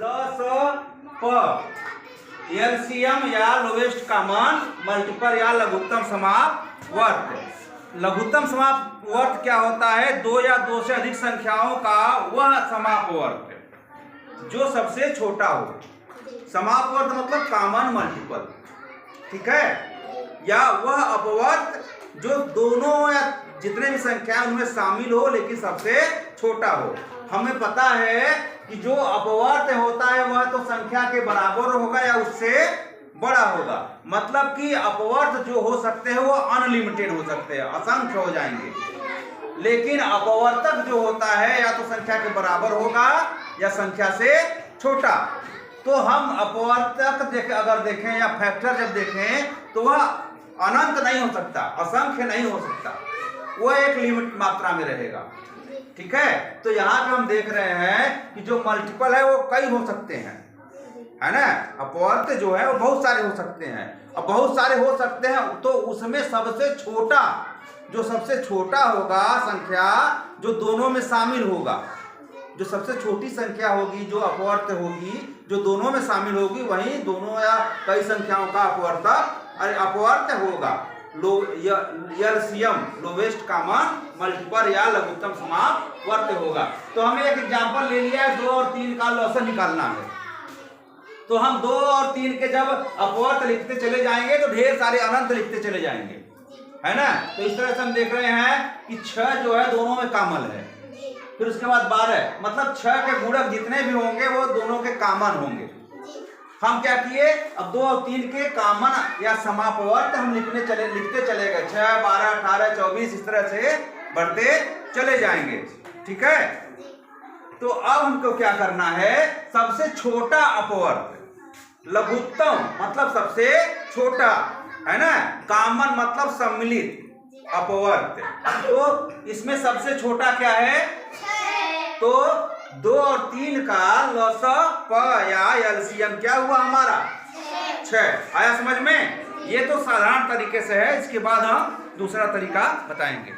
LSP LCM या lowest common multiple या लघुत्तम समापवर्त। लघुत्तम समापवर्त क्या होता है? दो या दो से अधिक संख्याओं का वह समापवर्त जो सबसे छोटा हो। समापवर्त मतलब कॉमन मल्टीपल, ठीक है, या वह अपवर्त जो दोनों या जितने भी संख्या उनमें शामिल हो लेकिन सबसे छोटा हो। हमें पता है कि जो अपवर्त होता है वह तो संख्या के बराबर होगा या उससे बड़ा होगा। मतलब कि अपवर्त जो हो सकते हैं वो अनलिमिटेड हो सकते हैं, असंख्य हो जाएंगे। लेकिन अपवर्तक जो होता है या तो संख्या के बराबर होगा या संख्या से छोटा। तो हम अपवर्तक अगर देखें या फैक्टर जब देखें तो वह अनंत नहीं हो सकता, असंख्य नहीं हो सकता, वह एक लिमिट मात्रा में रहेगा, ठीक है। तो यहाँ पे हम देख रहे हैं कि जो मल्टीपल है वो कई हो सकते हैं, है ना। अपवर्त जो है वो बहुत सारे हो सकते हैं। अब बहुत सारे हो सकते हैं तो उसमें सबसे छोटा, जो सबसे छोटा होगा संख्या जो दोनों में शामिल होगा, जो सबसे छोटी संख्या होगी जो अपवर्त होगी, जो दोनों में शामिल होगी, वही दोनों या कई संख्याओं का अपवर्त होगा। एलसीएम लोवेस्ट कॉमन मल्टीपल या लघुत्तम समापवर्त होगा। तो हमें एक एग्जांपल ले लिया है, 2 और 3 का लॉसन निकालना है। तो हम 2 और 3 के जब अपवर्त लिखते चले जाएंगे तो ढेर सारे अनंत लिखते चले जाएंगे, है ना। तो इस तरह से हम देख रहे हैं कि 6 जो है दोनों में कॉमन है, फिर उसके बाद 12, मतलब 6 के गुणक जितने भी होंगे वो दोनों के कॉमन होंगे। हम क्या किए, अब 2 और 3 के कॉमन या समापवर्त हम लिखते चले गए। 6, 12, 18, 24 इस तरह से बढ़ते चले जाएंगे, ठीक है। तो अब हमको क्या करना है, सबसे छोटा अपवर्त, लघुत्तम मतलब सबसे छोटा, है ना, कॉमन मतलब सम्मिलित अपवर्त। तो इसमें सबसे छोटा क्या है, तो 2 और 3 का LSP या एलसीएम क्या हुआ हमारा 6। आया समझ में? ये तो साधारण तरीके से है, इसके बाद हम दूसरा तरीका बताएंगे।